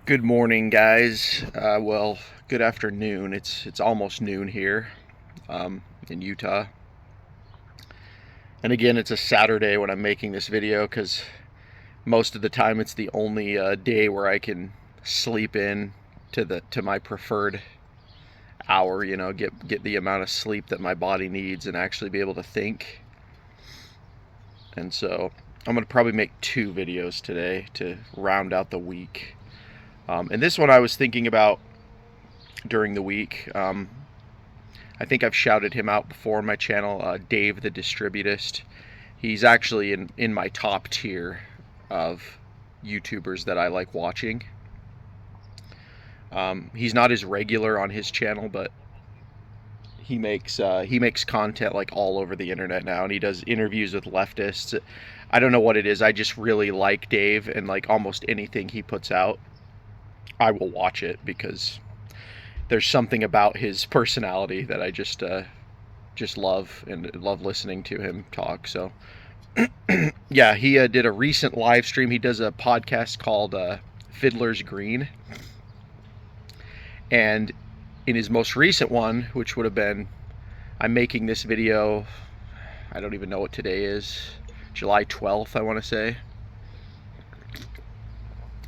Good morning, guys. Well, good afternoon. It's almost noon here in Utah. And again, it's a Saturday when I'm making this video because most of the time it's the only day where I can sleep in to my preferred hour. Get the amount of sleep that my body needs and actually be able to think. And so I'm gonna probably make two videos today to round out the week. And this one I was thinking about during the week. I think I've shouted him out before on my channel, Dave the Distributist. He's actually in my top tier of YouTubers that I like watching. He's not as regular on his channel, but he makes content like all over the internet now, and he does interviews with leftists. I don't know what it is. I just really like Dave, and like almost anything he puts out, I will watch it because there's something about his personality that I just love and love listening to him talk. So yeah, he did a recent live stream. He does a podcast called Fiddler's Green, and in his most recent one, which would have been, I'm making this video, I don't even know what today is, July 12th, I want to say.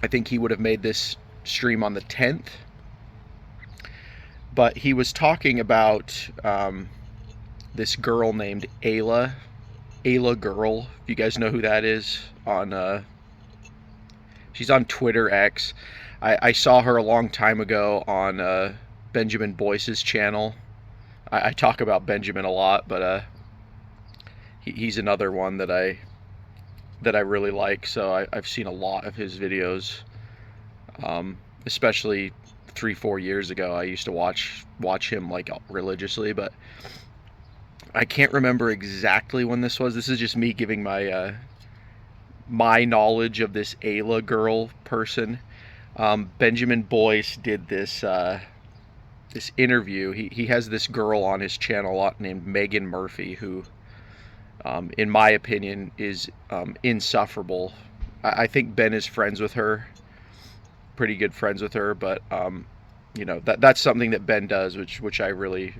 I think he would have made this stream on the 10th. But he was talking about this girl named Ayla Girl. If you guys know who that is, she's on Twitter X. I saw her a long time ago on Benjamin Boyce's channel. I talk about Benjamin a lot, but he's another one that I really like. So I've seen a lot of his videos, especially 3-4 years ago. I used to watch him like religiously, but I can't remember exactly when this was. This is just me giving my knowledge of this Ayla Girl person. Benjamin Boyce did this interview. He has this girl on his channel a lot named Megan Murphy, who, in my opinion, is insufferable. I think Ben is friends with her, pretty good friends with her, but that's something that Ben does, which I really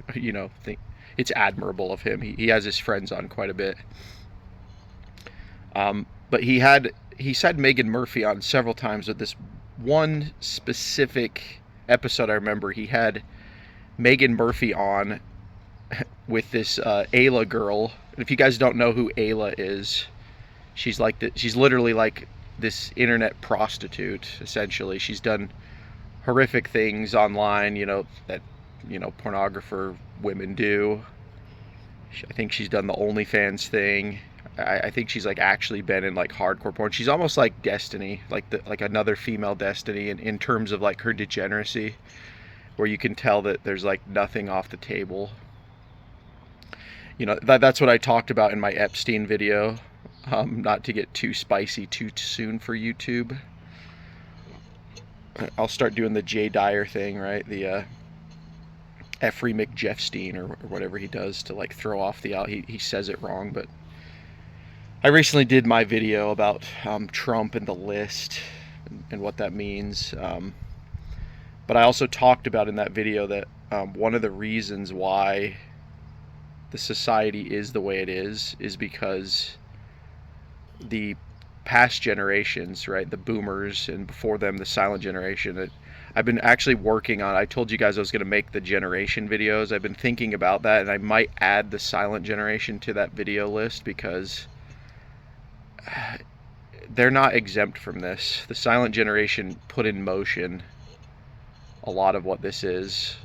think it's admirable of him. He has his friends on quite a bit. But he said Megan Murphy on several times. With this one specific episode, I remember he had Megan Murphy on with this Ayla girl. If you guys don't know who Ayla is, she's literally like this internet prostitute. Essentially, she's done horrific things online, that pornographer women do. I think she's done the OnlyFans thing. I think she's like actually been in like hardcore porn. She's almost like Destiny, like another female Destiny in terms of like her degeneracy, where you can tell that there's like nothing off the table. That's what I talked about in my Epstein video. Not to get too spicy too soon for YouTube. I'll start doing the Jay Dyer thing, right? The Effrey McJeffstein or whatever he does to like throw off the out. He says it wrong, but I recently did my video about Trump and the list and what that means. But I also talked about in that video that one of the reasons why the society is the way it is because the past generations, right, the boomers and before them the silent generation, I've been actually working on. I told you guys I was going to make the generation videos. I've been thinking about that, and I might add the silent generation to that video list because they're not exempt from this. The silent generation put in motion a lot of what this is.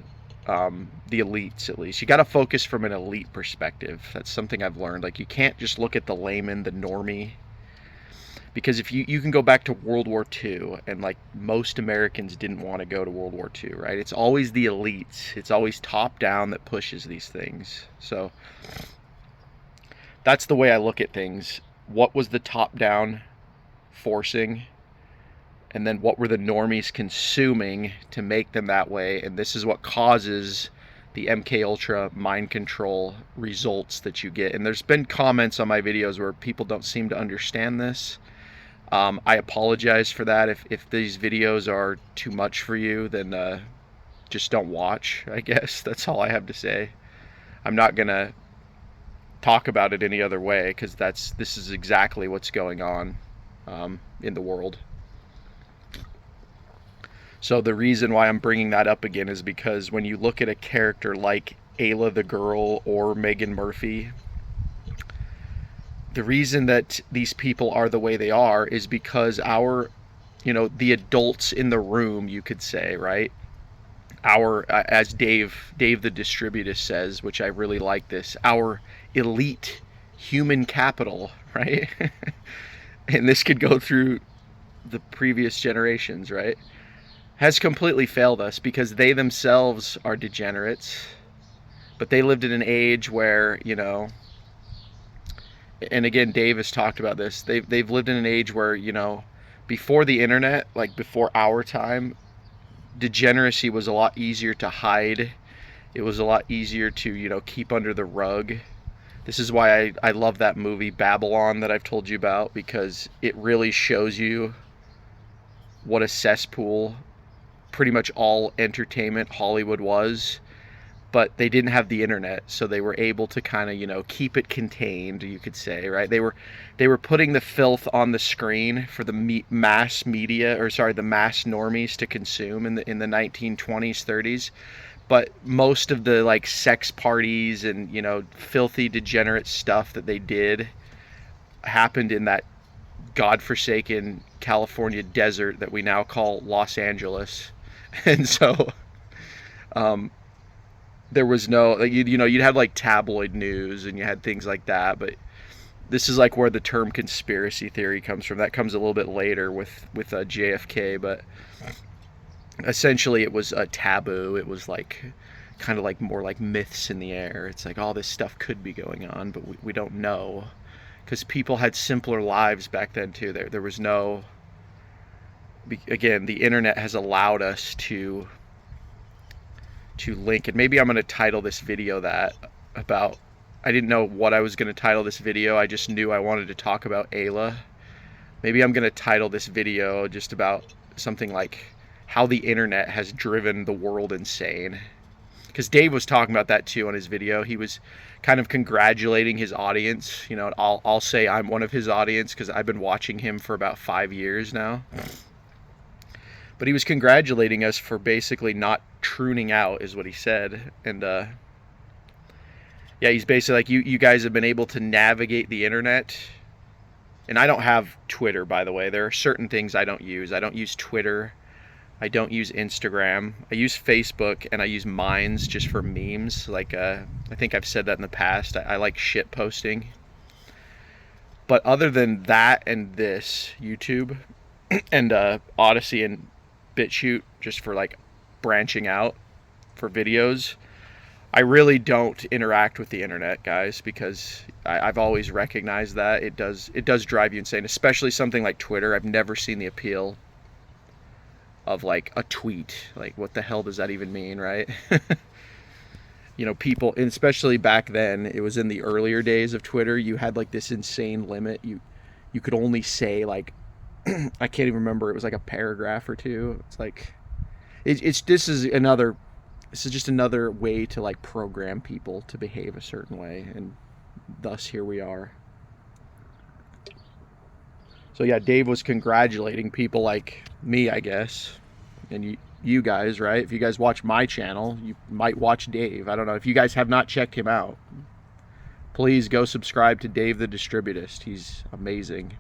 The elites, at least. You got to focus from an elite perspective. That's something I've learned. Like, you can't just look at the layman, the normie, because if you can go back to World War II, and like most Americans didn't want to go to World War II, right? It's always the elites. It's always top down that pushes these things. So that's the way I look at things. What was the top down forcing? And then what were the normies consuming to make them that way? And this is what causes the MK Ultra mind control results that you get. And there's been comments on my videos where people don't seem to understand this. I apologize for that. If these videos are too much for you, then just don't watch, I guess. That's all I have to say. I'm not going to talk about it any other way, because this is exactly what's going on in the world. So the reason why I'm bringing that up again is because when you look at a character like Ayla the Girl or Megan Murphy, the reason that these people are the way they are is because the adults in the room, you could say, right? As Dave the Distributist says, which I really like this, our elite human capital, right? And this could go through the previous generations, right? Has completely failed us because they themselves are degenerates, but they lived in an age where, and again, Dave has talked about this, they've lived in an age where, before the internet, like before our time, degeneracy was a lot easier to hide. It was a lot easier to, keep under the rug. This is why I love that movie Babylon that I've told you about, because it really shows you what a cesspool pretty much all entertainment Hollywood was. But they didn't have the internet, so they were able to kind of, keep it contained, you could say, right? They were putting the filth on the screen for the mass media, or sorry, the mass normies to consume in the 1920s, 30s. But most of the like sex parties and, filthy degenerate stuff that they did happened in that godforsaken California desert that we now call Los Angeles. And so there was no, like, you'd have like tabloid news and you had things like that, but this is like where the term conspiracy theory comes from. That comes a little bit later with JFK, but essentially it was a taboo. It was like kind of like more like myths in the air. It's like all this stuff could be going on, but we don't know, because people had simpler lives back then too. There was no, again, the internet has allowed us to link, and maybe I'm going to title this video that, about, I didn't know what I was going to title this video. I just knew I wanted to talk about Ayla. Maybe I'm going to title this video just about something like how the internet has driven the world insane. Because Dave was talking about that too on his video. He was kind of congratulating his audience. I'll say I'm one of his audience because I've been watching him for about 5 years now. But he was congratulating us for basically not pruning out, is what he said. And yeah, he's basically like, you guys have been able to navigate the internet. And I don't have Twitter, by the way. There are certain things I don't use. I don't use Twitter. I don't use Instagram. I use Facebook, and I use Minds just for memes. Like, I think I've said that in the past. I like shit posting. But other than that and this, YouTube and Odyssey and BitChute, just for like branching out for videos, I really don't interact with the internet, guys, because I've always recognized that it does drive you insane, especially something like Twitter. I've never seen the appeal of like a tweet. Like, what the hell does that even mean, right? People, and especially back then, it was in the earlier days of Twitter, you had like this insane limit. You could only say like, I can't even remember, it was like a paragraph or two. It's like, this is just another way to like program people to behave a certain way, and thus here we are. So yeah, Dave was congratulating people like me, I guess, and you guys, right? If you guys watch my channel, you might watch Dave. I don't know. If you guys have not checked him out, please go subscribe to Dave the Distributist. He's amazing.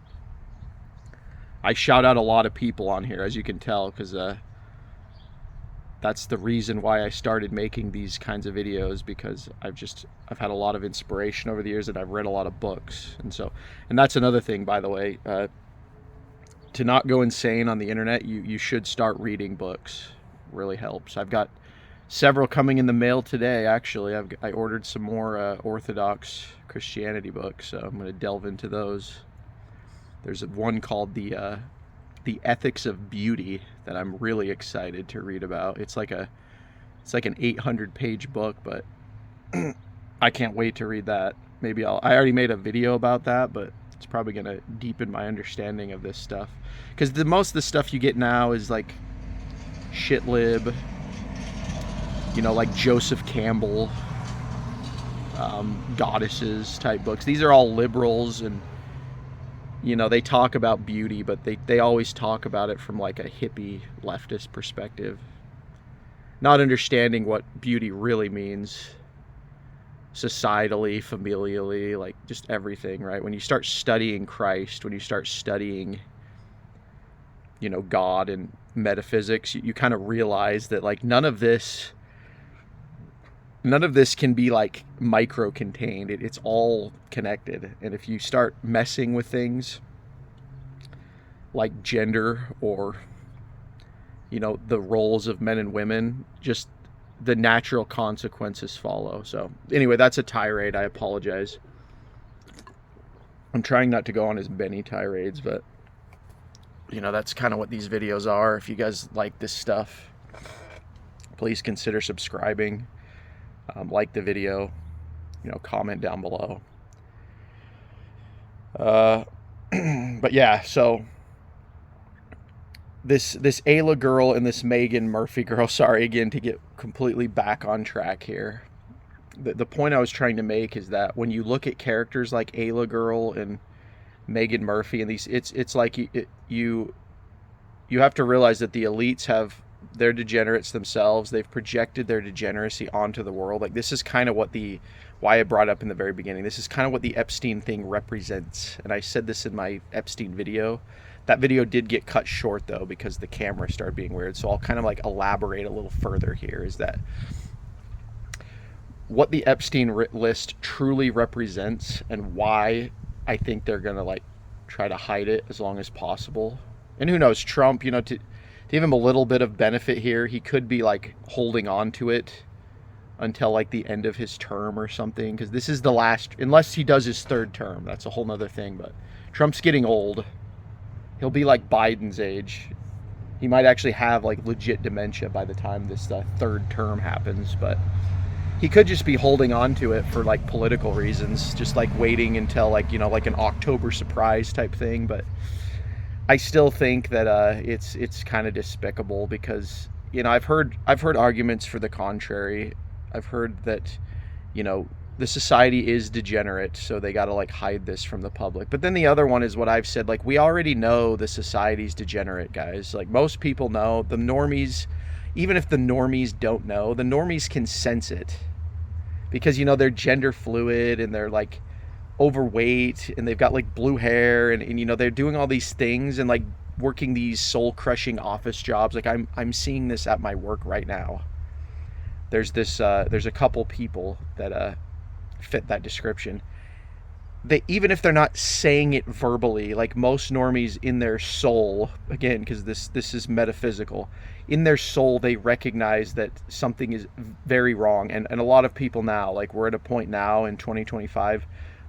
I shout out a lot of people on here, as you can tell, because that's the reason why I started making these kinds of videos, because I've had a lot of inspiration over the years, and I've read a lot of books. And that's another thing, by the way, to not go insane on the internet, you should start reading books. It really helps. I've got several coming in the mail today, actually. I ordered some more Orthodox Christianity books, so I'm going to delve into those. There's one called the Ethics of Beauty that I'm really excited to read about. It's like an 800-page book, but I can't wait to read that. Maybe I already made a video about that, but It's probably going to deepen my understanding of this stuff. Because most of the stuff you get now is like shitlib, you know, like Joseph Campbell, goddesses type books. These are all liberals, and you know, they talk about beauty, but they always talk about it from like a hippie leftist perspective, not understanding what beauty really means societally, familially, like just everything, right? When you start studying Christ, when you start studying, you know, God and metaphysics, you kind of realize that like none of this can be like micro contained. It's all connected. And if you start messing with things like gender or, you know, the roles of men and women, just the natural consequences follow. So anyway, that's a tirade. I apologize. I'm trying not to go on as many tirades, but you know, that's kind of what these videos are. If you guys like this stuff, please consider subscribing. Like the video, you know, comment down below. But yeah, so this Ayla girl and this Meghan Murphy girl, sorry again to get completely back on track here. The point I was trying to make is that when you look at characters like Ayla girl and Meghan Murphy and these, it's like you have to realize that the elites have, they're degenerates themselves. They've projected their degeneracy onto the world. Like this is kind of what why I brought up in the very beginning. This is kind of what the Epstein thing represents. And I said this in my Epstein video. That video did get cut short though, because the camera started being weird. So I'll kind of like elaborate a little further here, is that what the Epstein list truly represents and why I think they're going to like try to hide it as long as possible. And who knows, Trump, you know, to give him a little bit of benefit here, he could be like holding on to it until like the end of his term or something, because this is the last, unless he does his third term, that's a whole nother thing. But Trump's getting old. He'll be like Biden's age. He might actually have like legit dementia by the time this third term happens, but he could just be holding on to it for like political reasons, just like waiting until like, you know, like an October surprise type thing. But I still think that it's kind of despicable, because, you know, I've heard arguments for the contrary. I've heard that, you know, the society is degenerate, so they got to like hide this from the public. But then the other one is what I've said, like, we already know the society's degenerate, guys. Like, most people know. The normies, even if the normies don't know, the normies can sense it, because, you know, they're gender fluid and they're like overweight and they've got like blue hair, and you know, they're doing all these things and like working these soul crushing office jobs. Like I'm seeing this at my work right now. There's a couple people that fit that description. They, even if they're not saying it verbally, like most normies in their soul, again, because this is metaphysical, in their soul they recognize that something is very wrong. And a lot of people now, like we're at a point now in 2025,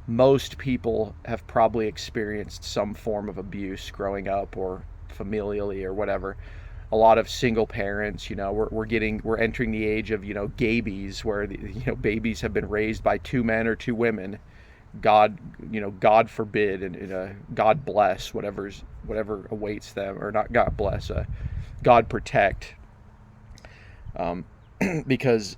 most people have probably experienced some form of abuse growing up, or familially, or whatever. A lot of single parents, you know, we're entering the age of, you know, gabies, where you know, babies have been raised by two men or two women. God, you know, God forbid, and God bless whatever awaits them, or not God bless, God protect, because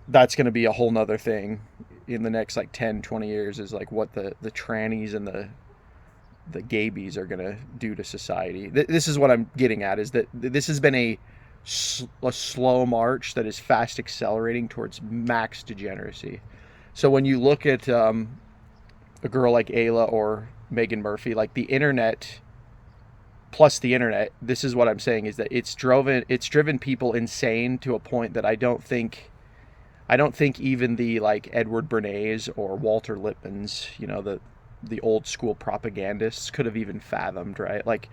that's going to be a whole nother thing in the next like 10-20 years, is like what the trannies and the gabies are going to do to society. This is what I'm getting at, is that this has been a slow march that is fast accelerating towards max degeneracy. So when you look at a girl like Ayla or Meghan Murphy, like the internet, this is what I'm saying, is that it's driven people insane to a point that I don't think even the like Edward Bernays or Walter Lippmann's, you know, the old school propagandists could have even fathomed, right? Like,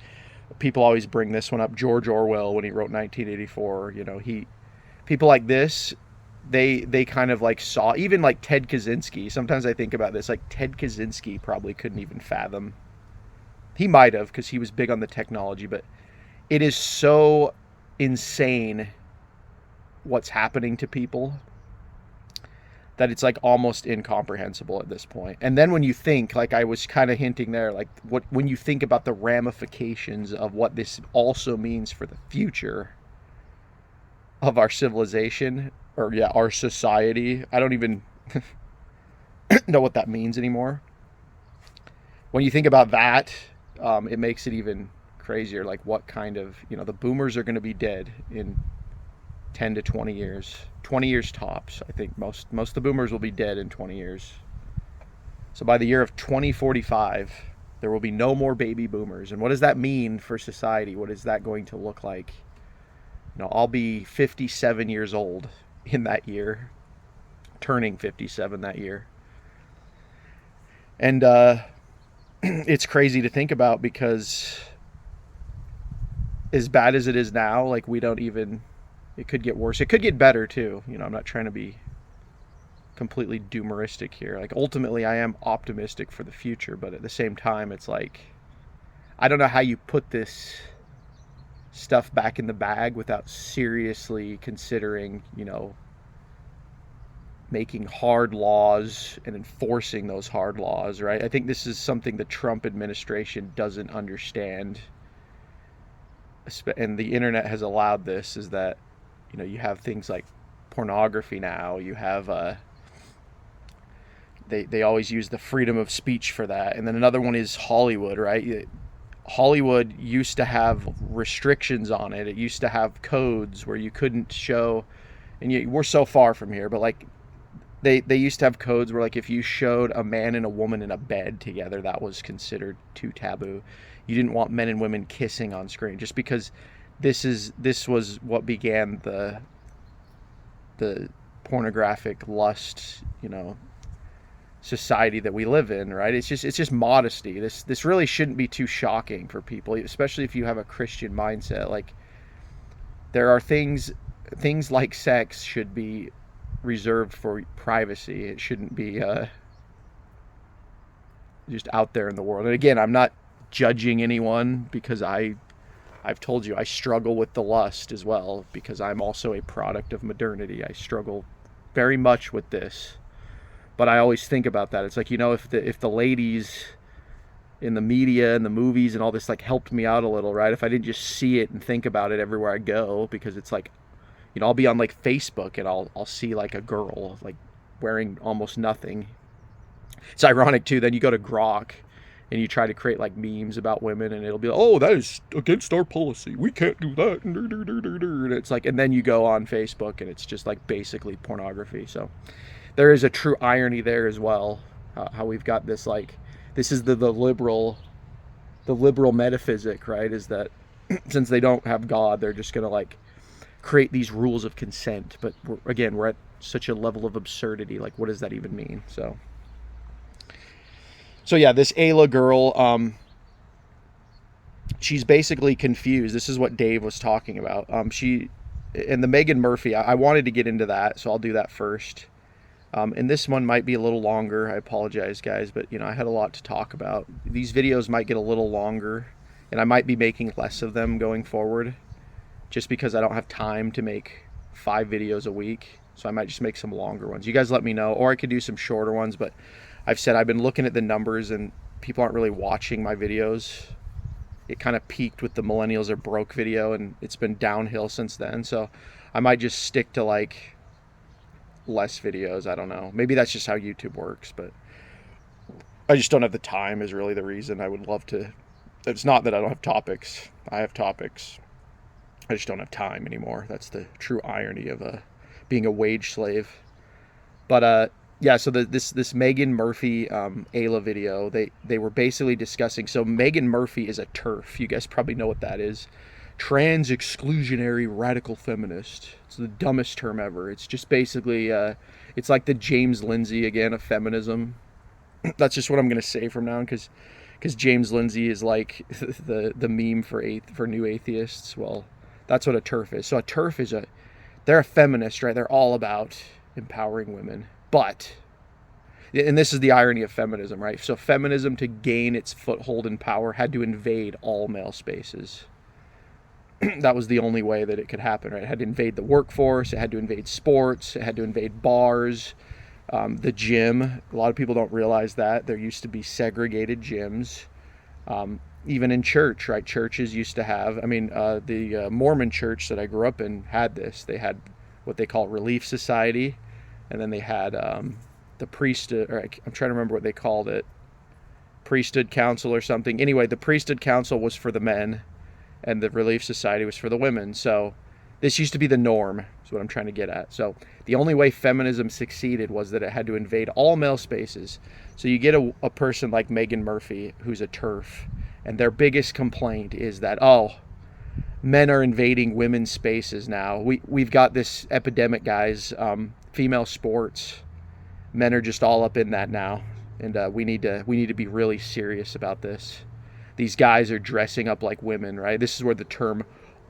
people always bring this one up. George Orwell, when he wrote 1984, you know, people like this, they kind of like saw, even like Ted Kaczynski. Sometimes I think about this, like Ted Kaczynski probably couldn't even fathom. He might have, because he was big on the technology, but it is so insane what's happening to people that it's like almost incomprehensible at this point. And then when you think, like I was kind of hinting there, like when you think about the ramifications of what this also means for the future of our civilization, or yeah, our society, I don't even know what that means anymore. When you think about that, it makes it even crazier. Like what kind of, the boomers are going to be dead in 10 to 20 years. 20 years tops. I think most of the boomers will be dead in 20 years. So by the year of 2045, there will be no more baby boomers. And what does that mean for society? What is that going to look like? I'll be 57 years old in that year, turning 57 that year. And it's crazy to think about, because as bad as it is now, like it could get worse. It could get better too. I'm not trying to be completely doomeristic here. Like ultimately I am optimistic for the future, but at the same time it's like, I don't know how you put this stuff back in the bag without seriously considering, making hard laws and enforcing those hard laws, right? I think this is something the Trump administration doesn't understand, and the internet has allowed this, is that you have things like pornography now. You have they always use the freedom of speech for that. And then another one is Hollywood, right? Hollywood used to have restrictions on it. It used to have codes where you couldn't show, and we're so far from here, but like they used to have codes where like if you showed a man and a woman in a bed together, that was considered too taboo. You didn't want men and women kissing on screen, just because this was what began the pornographic lust, society that we live in, right? It's just modesty. This really shouldn't be too shocking for people, especially if you have a Christian mindset. Like there are things like sex should be reserved for privacy. It shouldn't be just out there in the world. And again, I'm not judging anyone, because I've told you I struggle with the lust as well, because I'm also a product of modernity. I struggle very much with this, but I always think about that. It's like, if the ladies in the media and the movies and all this like helped me out a little, right? If I didn't just see it and think about it everywhere I go, because it's like, I'll be on like Facebook and I'll see like a girl like wearing almost nothing. It's ironic too. Then you go to Grok and you try to create like memes about women, and it'll be like, oh, that is against our policy. We can't do that. And it's like, and then you go on Facebook and it's just like basically pornography. So there is a true irony there as well. How we've got this, like, this is the liberal metaphysic, right? Is that since they don't have God, they're just going to like create these rules of consent. But we're at such a level of absurdity. Like, what does that even mean? So yeah, this Ayla girl, she's basically confused. This is what Dave was talking about. And the Megan Murphy, I wanted to get into that, so I'll do that first. And this one might be a little longer. I apologize, guys, but I had a lot to talk about. These videos might get a little longer, and I might be making less of them going forward, just because I don't have time to make 5 videos a week. So I might just make some longer ones. You guys let me know, or I could do some shorter ones, but I've been looking at the numbers and people aren't really watching my videos. It kind of peaked with the Millennials Are Broke video, and it's been downhill since then. So I might just stick to like less videos. I don't know. Maybe that's just how YouTube works, but I just don't have the time is really the reason. I would love to. It's not that I don't have topics. I have topics. I just don't have time anymore. That's the true irony of being a wage slave. But yeah, so this Megan Murphy Ayla video, they were basically discussing. So Megan Murphy is a TERF. You guys probably know what that is. Trans exclusionary radical feminist. It's the dumbest term ever. It's just basically it's like the James Lindsay again of feminism. That's just what I'm gonna say from now on, because James Lindsay is like the meme for new atheists. Well, that's what a TERF is. So a TERF is they're a feminist, right? They're all about empowering women. But, and this is the irony of feminism, right? So feminism, to gain its foothold in power, had to invade all male spaces. That was the only way that it could happen, right? It had to invade the workforce. It had to invade sports. It had to invade bars. The gym, a lot of people don't realize that there used to be segregated gyms. Even in church, right? Churches used to have, the Mormon church that I grew up in had this. They had what they call Relief Society, and then they had the priesthood, or I'm trying to remember what they called it, priesthood council or something. Anyway, the priesthood council was for the men, and the Relief Society was for the women. So this used to be the norm, is what I'm trying to get at. So the only way feminism succeeded was that it had to invade all male spaces. So you get a person like Meghan Murphy, who's a TERF, and their biggest complaint is that, men are invading women's spaces now. We've got this epidemic, guys. Female sports, men are just all up in that now, and we need to be really serious about this. These guys are dressing up like women, right? This is where the term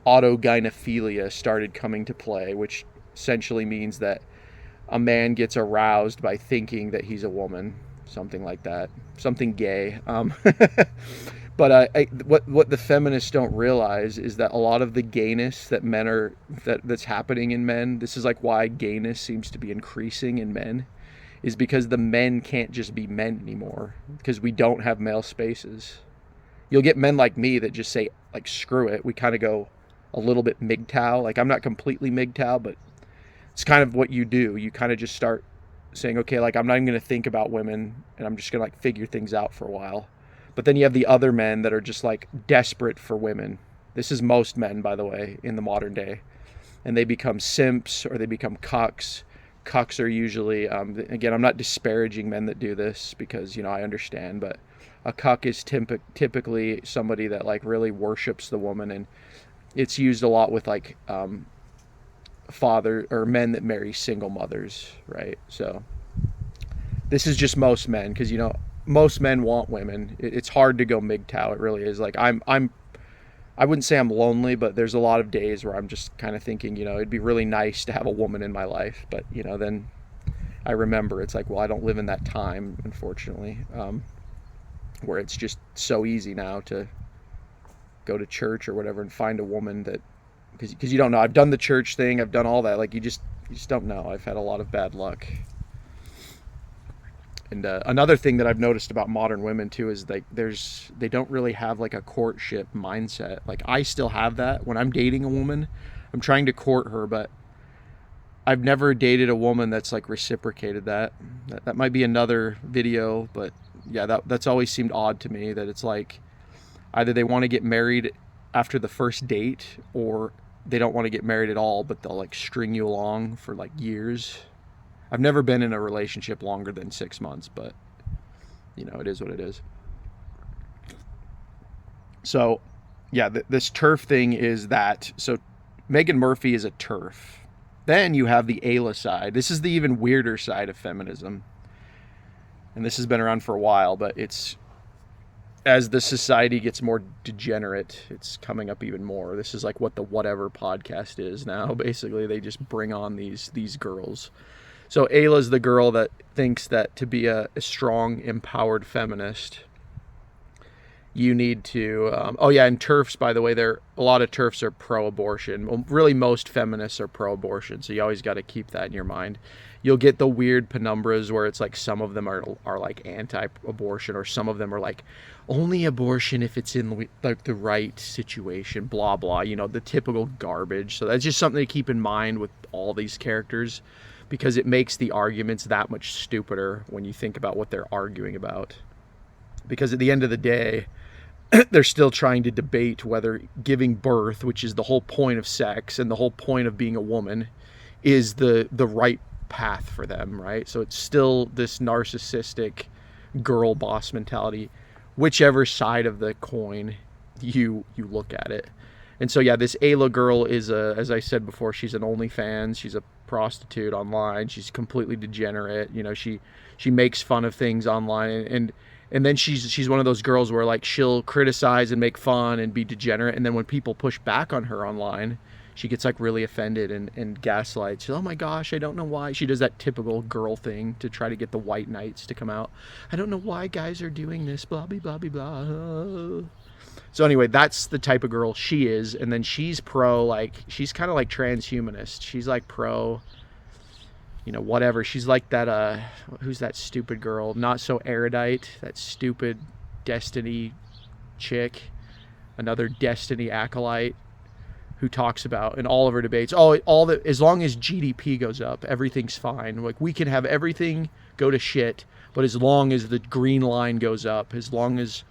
autogynephilia started coming to play, which essentially means that a man gets aroused by thinking that he's a woman, something like that, something gay. But what the feminists don't realize is that a lot of the gayness that that's happening in men, this is like why gayness seems to be increasing in men, is because the men can't just be men anymore, because we don't have male spaces. You'll get men like me that just say, like, screw it. We kind of go a little bit MGTOW. Like, I'm not completely MGTOW, but it's kind of what you do. You kind of just start saying, okay, like, I'm not even going to think about women, and I'm just going to, like, figure things out for a while. But then you have the other men that are just, like, desperate for women. This is most men, by the way, in the modern day. And they become simps, or they become cucks. Cucks are usually, again, I'm not disparaging men that do this, because, I understand, but a cuck is typically somebody that, like, really worships the woman, and it's used a lot with, like, father or men that marry single mothers, right? So this is just most men, because most men want women. It's hard to go MGTOW. It really is. Like, I wouldn't say I'm lonely, but there's a lot of days where I'm just kind of thinking, it'd be really nice to have a woman in my life. But then I remember it's like, well, I don't live in that time, unfortunately, where it's just so easy now to go to church or whatever and find a woman that, because you don't know. I've done the church thing. I've done all that. Like, you just don't know. I've had a lot of bad luck. And another thing that I've noticed about modern women too is, like, they don't really have, like, a courtship mindset. Like, I still have that. When I'm dating a woman, I'm trying to court her, but I've never dated a woman that's, like, reciprocated that. That might be another video, but yeah, that's always seemed odd to me, that it's like either they want to get married after the first date, or they don't want to get married at all, but they'll, like, string you along for, like, years. I've never been in a relationship longer than 6 months, but it is what it is. So yeah, this TERF thing is that, so Meghan Murphy is a TERF. Then you have the Ayla side. This is the even weirder side of feminism. And this has been around for a while, but it's, as the society gets more degenerate, it's coming up even more. This is like what the Whatever podcast is now. Basically, they just bring on these girls. So Ayla's the girl that thinks that to be a strong, empowered feminist, you need to... and TERFs, by the way, a lot of TERFs are pro-abortion. Well, really, most feminists are pro-abortion, so you always got to keep that in your mind. You'll get the weird penumbras where it's like some of them are like anti-abortion, or some of them are like only abortion if it's in like the right situation, blah, blah, the typical garbage. So that's just something to keep in mind with all these characters, because it makes the arguments that much stupider when you think about what they're arguing about. Because at the end of the day, they're still trying to debate whether giving birth, which is the whole point of sex and the whole point of being a woman, is the right path for them, right? So it's still this narcissistic girl boss mentality, whichever side of the coin you look at it. And so yeah, this Ayla girl is as I said before, she's an OnlyFans. She's a prostitute online. She's completely degenerate. She makes fun of things online, and then she's one of those girls where, like, she'll criticize and make fun and be degenerate, and then when people push back on her online, she gets, like, really offended and gaslights. Oh my gosh, I don't know why. She does that typical girl thing to try to get the white knights to come out. I don't know why guys are doing this, blah blah blah blah blah. So anyway, that's the type of girl she is. And then she's pro, like, she's kind of like transhumanist. She's like pro, you know, whatever. She's like that, who's that stupid girl? Not So Erudite, that stupid Destiny chick, another Destiny acolyte who talks about in all of her debates, as long as GDP goes up, everything's fine. Like, we can have everything go to shit, but as long as the green line goes up, as long as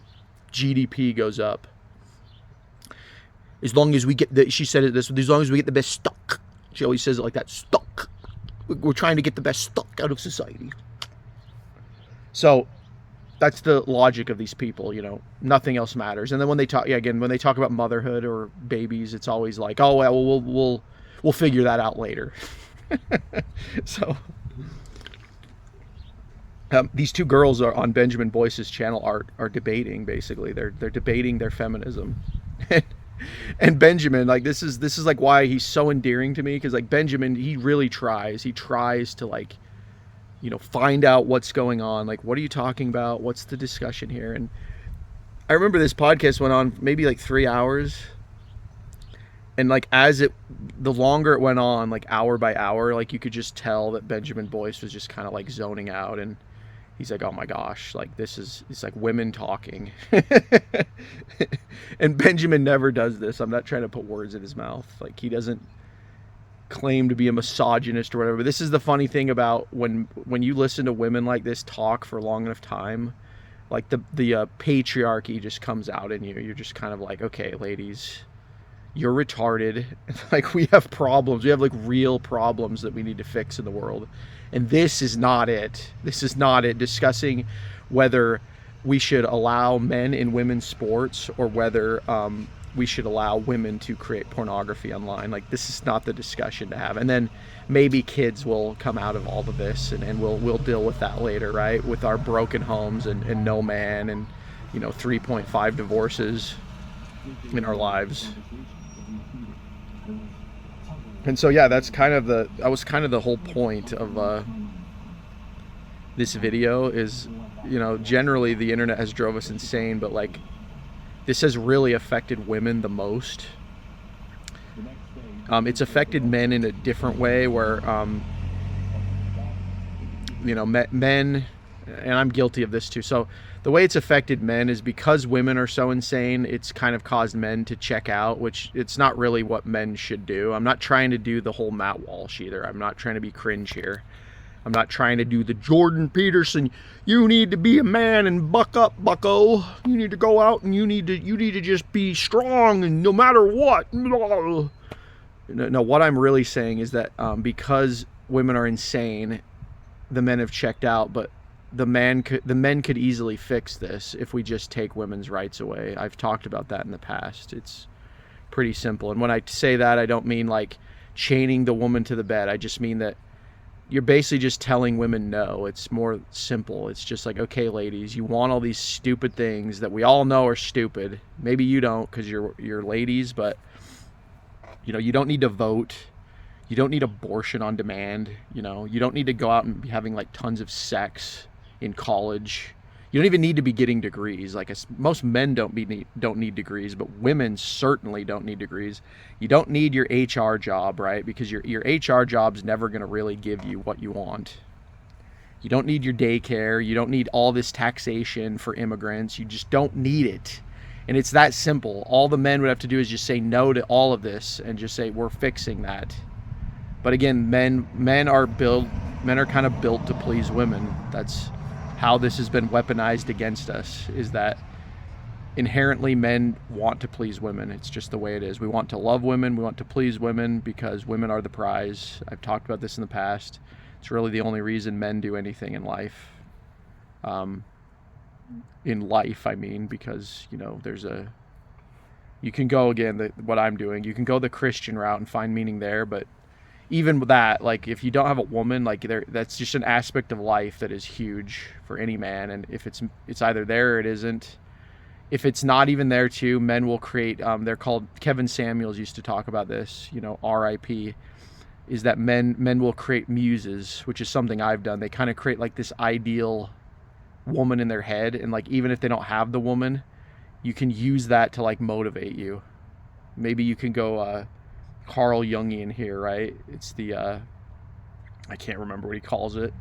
GDP goes up, as long as we get she said it this, as long as we get the best stock. She always says it like that, stock. We're trying to get the best stock out of society. So that's the logic of these people, you know, nothing else matters. And then when they talk, when they talk about motherhood or babies, it's always like, oh, well, we'll figure that out later. So these two girls are on Benjamin Boyce's channel are debating, basically. They're debating their feminism. And Benjamin, like, this is like why he's so endearing to me, because like Benjamin, he really tries to, like, you know, find out what's going on. Like, what are you talking about? What's the discussion here? And I remember this podcast went on maybe like 3 hours. And like, the longer it went on, like hour by hour, like you could just tell that Benjamin Boyce was just kind of like zoning out. And he's like, oh my gosh, like it's like women talking. And Benjamin never does this. I'm not trying to put words in his mouth. Like, he doesn't claim to be a misogynist or whatever. But this is the funny thing about when you listen to women like this talk for a long enough time, like the patriarchy just comes out in you. You're just kind of like, okay, ladies, you're retarded. Like, we have problems. We have like real problems that we need to fix in the world. And this is not it. This is not it. Discussing whether we should allow men in women's sports or whether we should allow women to create pornography online. Like, this is not the discussion to have. And then maybe kids will come out of all of this, and we'll deal with that later, right? With our broken homes and no man and, you know, 3.5 divorces in our lives. And so, yeah, that was kind of the whole point of this video is, you know, generally the internet has drove us insane, but like, this has really affected women the most. It's affected men in a different way where, you know, men, and I'm guilty of this too. So the way it's affected men is because women are so insane, it's kind of caused men to check out, which it's not really what men should do. I'm not trying to do the whole Matt Walsh either. I'm not trying to be cringe here. I'm not trying to do the Jordan Peterson, you need to be a man and buck up, bucko. You need to go out and you need to just be strong and no matter what. No, what I'm really saying is that because women are insane, the men have checked out, but the men could easily fix this if we just take women's rights away. I've talked about that in the past. It's pretty simple. And when I say that, I don't mean like chaining the woman to the bed. I just mean that you're basically just telling women no. It's more simple. It's just like, okay, ladies, you want all these stupid things that we all know are stupid. Maybe you don't because you're ladies, but you know, you don't need to vote. You don't need abortion on demand. You know, you don't need to go out and be having like tons of sex in college. You don't even need to be getting degrees. Like, most men don't need degrees, but women certainly don't need degrees. You don't need your HR job, right? Because your HR job's never going to really give you what you want. You don't need your daycare. You don't need all this taxation for immigrants. You just don't need it. And it's that simple. All the men would have to do is just say no to all of this and just say, we're fixing that. But again, men are kind of built to please women. That's how this has been weaponized against us, is that inherently men want to please women. It's just the way it is. We want to love women. We want to please women because women are the prize. I've talked about this in the past. It's really the only reason men do anything in life. I mean, because, you know, you can go, again, what I'm doing, you can go the Christian route and find meaning there, but even with that, like, if you don't have a woman, like, that's just an aspect of life that is huge for any man. And if it's either there or it isn't. If it's not even there too, men will create, they're called, Kevin Samuels used to talk about this, you know, RIP, is that men will create muses, which is something I've done. They kind of create like this ideal woman in their head, and like, even if they don't have the woman, you can use that to like motivate you. Maybe you can go Carl Jungian here, right? It's the I can't remember what he calls it.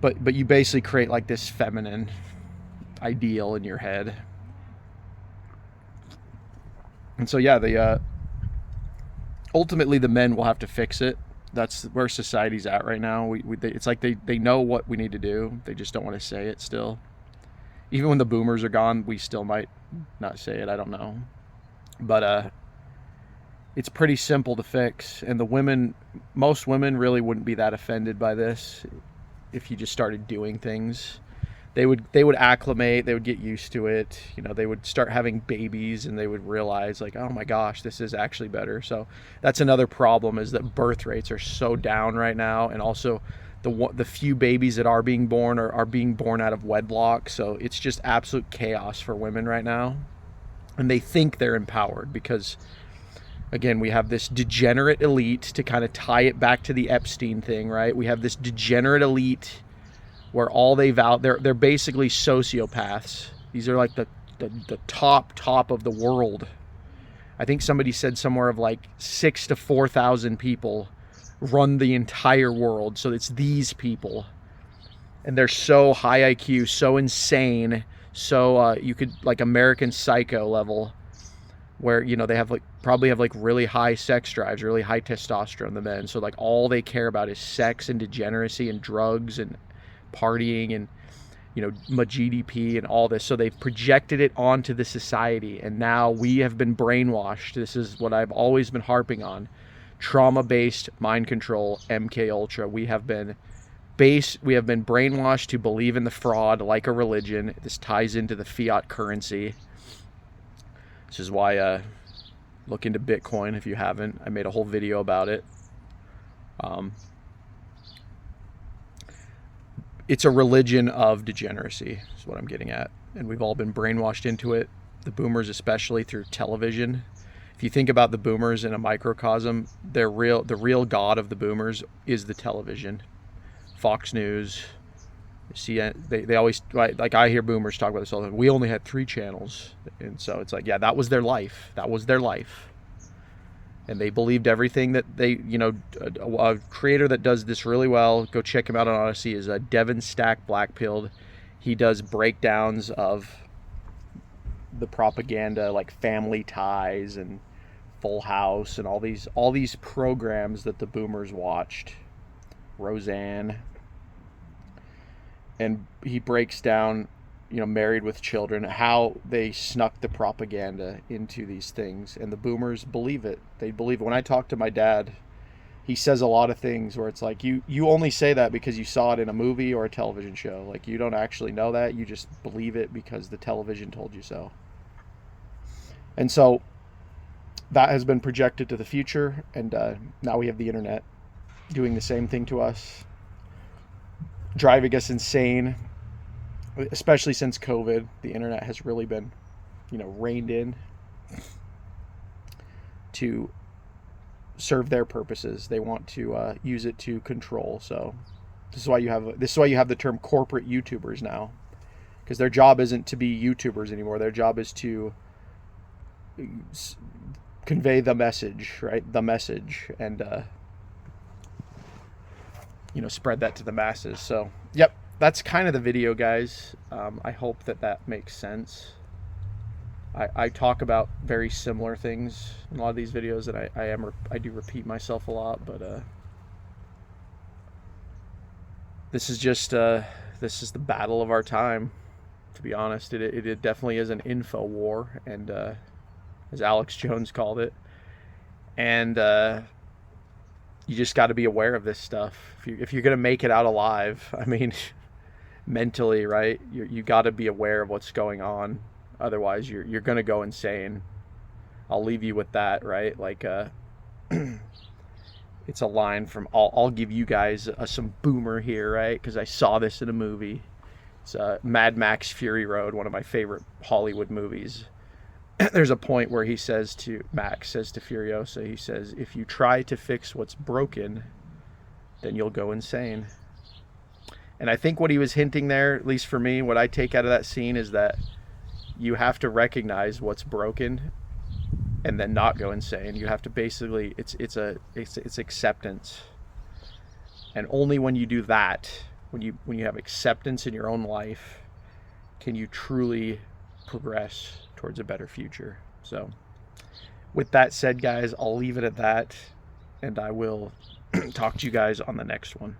But you basically create like this feminine ideal in your head. And so yeah, ultimately the men will have to fix it. That's where society's at right now. It's like they know what we need to do. They just don't want to say it still. Even when the boomers are gone, we still might not say it. I don't know. But it's pretty simple to fix. And most women really wouldn't be that offended by this if you just started doing things. They would acclimate, they would get used to it, they would start having babies, and they would realize like, oh my gosh, this is actually better. So that's another problem, is that birth rates are so down right now, and also the few babies that are being born are being born out of wedlock. So it's just absolute chaos for women right now, and they think they're empowered because, again, we have this degenerate elite, to kind of tie it back to the Epstein thing, right? We have this degenerate elite where all they're basically sociopaths. These are like the top of the world. I think somebody said somewhere of like 6,000 to 4,000 people run the entire world. So it's these people, and they're so high IQ, so insane, so you could like American Psycho level, where they probably have really high sex drives, really high testosterone, the men. So like all they care about is sex and degeneracy and drugs and partying and GDP and all this. So they've projected it onto the society, and now we have been brainwashed. This is what I've always been harping on: trauma-based mind control, MK Ultra. We have been brainwashed to believe in the fraud like a religion. This ties into the fiat currency. This is why look into Bitcoin if you haven't. I made a whole video about it. It's a religion of degeneracy, is what I'm getting at. And we've all been brainwashed into it, the boomers especially, through television. If you think about the boomers in a microcosm, the real god of the boomers is the television. Fox News, they always, like I hear boomers talk about this all the time. We only had 3 channels. And so it's like, yeah, that was their life. That was their life. And they believed everything that they, a creator that does this really well, go check him out on Odyssey, is Devin Stack Blackpilled. He does breakdowns of the propaganda, like Family Ties and Full House and all these programs that the boomers watched. Roseanne. And he breaks down, Married with Children, how they snuck the propaganda into these things, and the boomers believe it. They believe it. When I talk to my dad, he says a lot of things where it's like, you only say that because you saw it in a movie or a television show. Like, you don't actually know that. You just believe it because the television told you so. And so that has been projected to the future, and now we have the internet doing the same thing to us, driving us insane. Especially since COVID, the internet has really been, reined in to serve their purposes. They want to use it to control. So this is why you have the term corporate YouTubers now, because their job isn't to be YouTubers anymore. Their job is to convey the message, right? The message, and spread that to the masses. So, yep. That's kind of the video, guys. I hope that makes sense. I talk about very similar things in a lot of these videos, and I do repeat myself a lot, but this is the battle of our time, to be honest. It definitely is an info war, and as Alex Jones called it, and you just got to be aware of this stuff if you're gonna make it out alive. I mean, mentally, right? You got to be aware of what's going on. Otherwise, you're gonna go insane. I'll leave you with that, right? Like, it's a line from I'll give you guys some boomer here, right? Because I saw this in a movie. It's Mad Max Fury Road, one of my favorite Hollywood movies. There's a point where Max says to Furiosa, he says, "If you try to fix what's broken, then you'll go insane." And I think what he was hinting there, at least for me, what I take out of that scene is that you have to recognize what's broken and then not go insane. You have to basically, it's acceptance. And only when you do that, when you have acceptance in your own life, can you truly progress towards a better future. So with that said, guys, I'll leave it at that, and I will talk to you guys on the next one.